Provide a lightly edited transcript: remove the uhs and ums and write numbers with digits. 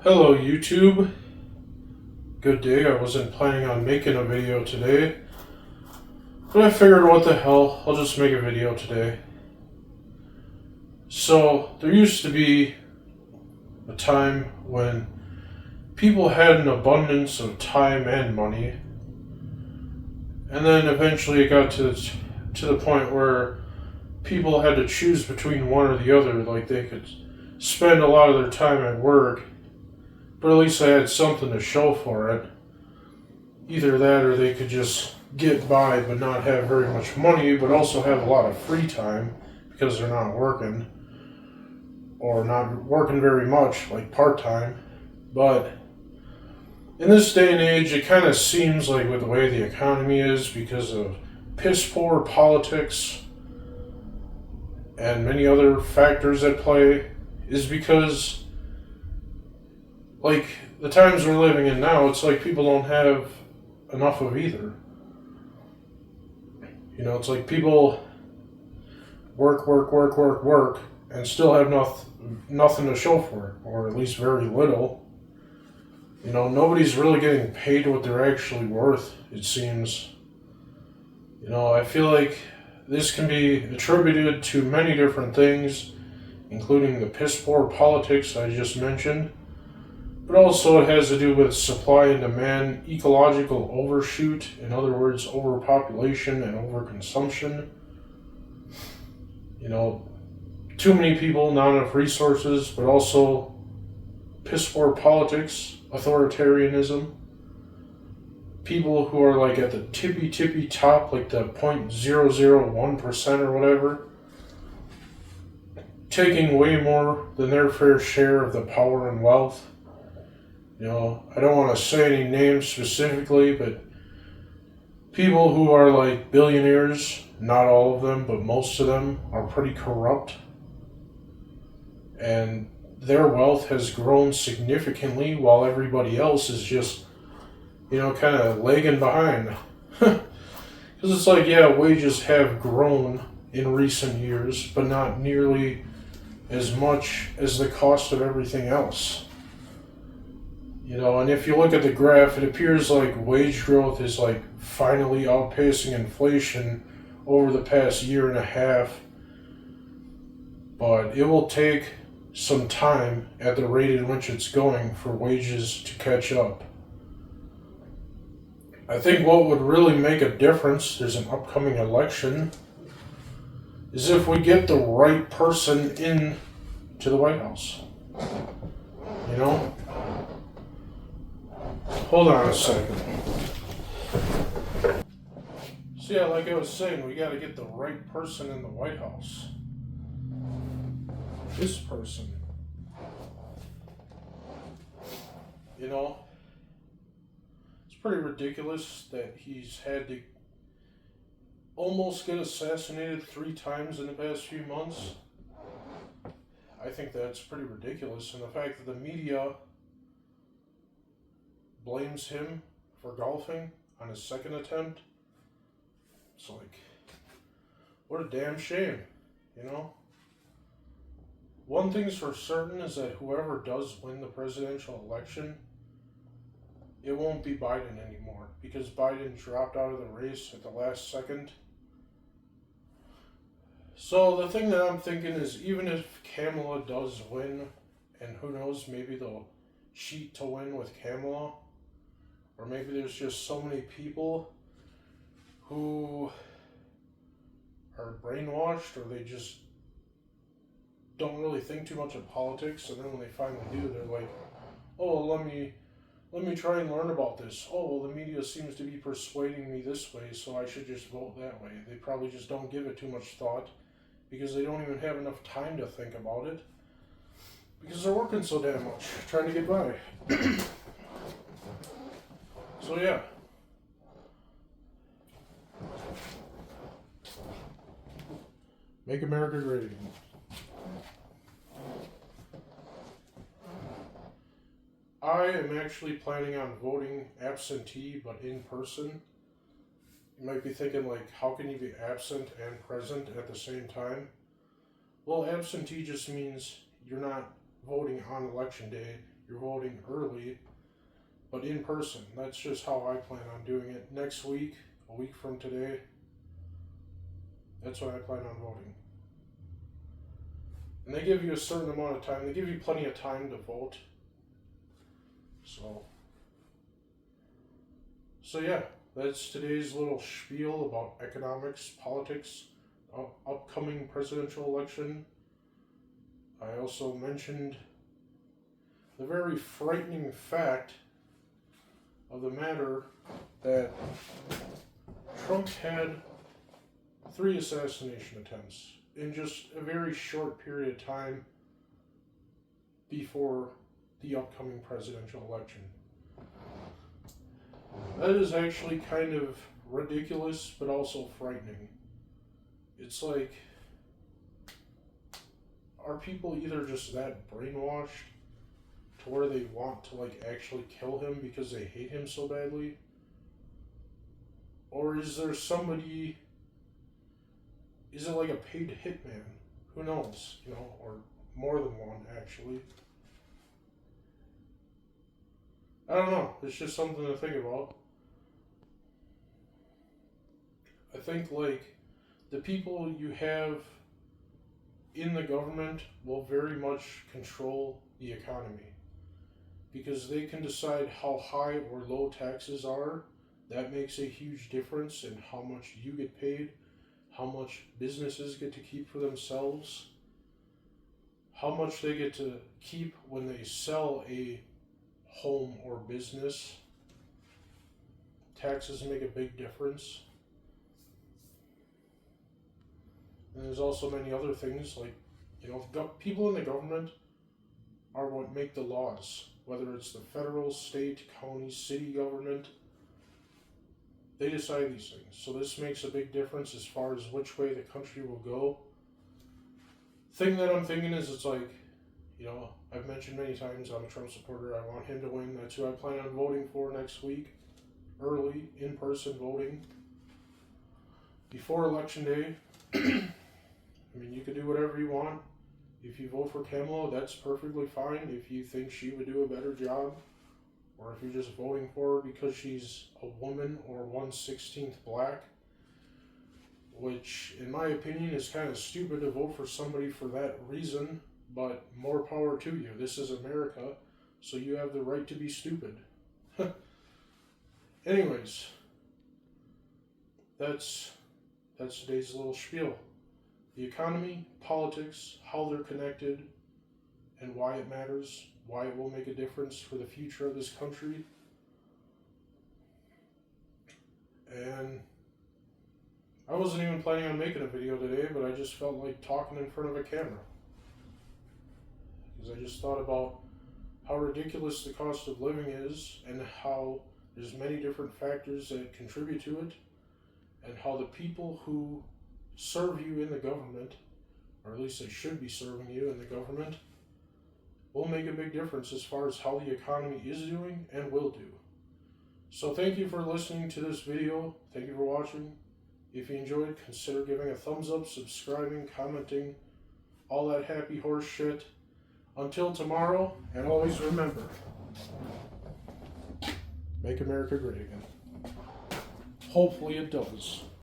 Hello YouTube, good day. I wasn't planning on making a video today, but I figured what the hell, I'll just make a video today. So, there used to be a time when people had an abundance of time and money, and then eventually it got to the point where people had to choose between one or the other. Like they could spend a lot of their time at work, but at least they had something to show for it. Either that or they could just get by but not have very much money, but also have a lot of free time because they're not working or not working very much, like part time. But in this day and age, it kind of seems like with the way the economy is, because of piss poor politics and many other factors at play, is because, like, the times we're living in now, it's like people don't have enough of either. You know, it's like people work, and still have nothing to show for it, or at least very little. You know, nobody's really getting paid what they're actually worth, it seems. You know, I feel like this can be attributed to many different things, including the piss poor politics I just mentioned, but also it has to do with supply and demand, ecological overshoot, in other words, overpopulation and overconsumption. You know, too many people, not enough resources, but also piss poor politics, authoritarianism, people who are like at the tippy top, like the 0.001% or whatever, taking way more than their fair share of the power and wealth. You know, I don't want to say any names specifically, but people who are like billionaires, not all of them, but most of them, are pretty corrupt. And their wealth has grown significantly while everybody else is just, you know, kind of lagging behind. Because it's like, yeah, wages have grown in recent years, but not nearly as much as the cost of everything else. You know, and if you look at the graph, it appears like wage growth is like finally outpacing inflation over the past year and a half. But it will take some time at the rate in which it's going for wages to catch up. I think what would really make a difference, there's an upcoming election, is if we get the right person in to the White House. You know? Hold on a second. So yeah, like I was saying, we gotta get the right person in the White House. This person. You know? It's pretty ridiculous that he's had to almost get assassinated 3 times in the past few months. I think that's pretty ridiculous. And the fact that the media blames him for golfing on his second attempt, it's like, what a damn shame, you know? One thing's for certain is that whoever does win the presidential election, it won't be Biden anymore, because Biden dropped out of the race at the last second. So the thing that I'm thinking is, even if Kamala does win, and who knows, maybe they'll cheat to win with Kamala, or maybe there's just so many people who are brainwashed, or they just don't really think too much of politics, and then when they finally do, they're like, oh, let me try and learn about this. Oh, well, the media seems to be persuading me this way, so I should just vote that way. They probably just don't give it too much thought, because they don't even have enough time to think about it, because they're working so damn much, trying to get by. So yeah. Make America great again. I am actually planning on voting absentee, but in person. You might be thinking, like, how can you be absent and present at the same time? Well, absentee just means you're not voting on election day, you're voting early, but in person. That's just how I plan on doing it. Next week, a week from today, that's when I plan on voting. And they give you a certain amount of time. They give you plenty of time to vote. So yeah, that's today's little spiel about economics, politics, upcoming presidential election. I also mentioned the very frightening fact of the matter that Trump had 3 assassination attempts in just a very short period of time before the upcoming presidential election. That is actually kind of ridiculous, but also frightening. It's like, are people either just that brainwashed to where they want to like actually kill him because they hate him so badly? Or is there somebody, is it like a paid hitman? Who knows, or more than one actually. I don't know, it's just something to think about. I think like the people you have in the government will very much control the economy because they can decide how high or low taxes are. That makes a huge difference in how much you get paid, how much businesses get to keep for themselves, how much they get to keep when they sell a home or business. Taxes make a big difference. And there's also many other things like, people in the government are what make the laws, whether it's the federal, state, county, city government. They decide these things. So this makes a big difference as far as which way the country will go. Thing that I'm thinking is it's like, I've mentioned many times I'm a Trump supporter. I want him to win. That's who I plan on voting for next week. Early, in-person voting. Before Election Day. I mean, you can do whatever you want. If you vote for Kamala, that's perfectly fine. If you think she would do a better job, or if you're just voting for her because she's a woman or 1/16 black, which, in my opinion, is kind of stupid to vote for somebody for that reason, but more power to you. This is America, so you have the right to be stupid. Anyways, that's today's little spiel. The economy, politics, how they're connected, and why it matters, why it will make a difference for the future of this country. And I wasn't even planning on making a video today, but I just felt like talking in front of a camera. Because I just thought about how ridiculous the cost of living is and how there's many different factors that contribute to it, and how the people who serve you in the government, or at least they should be serving you in the government, will make a big difference as far as how the economy is doing and will do. So thank you for listening to this video. Thank you for watching. If you enjoyed, consider giving a thumbs up, subscribing, commenting, all that happy horse shit. Until tomorrow, and always remember, make America great again. Hopefully it does.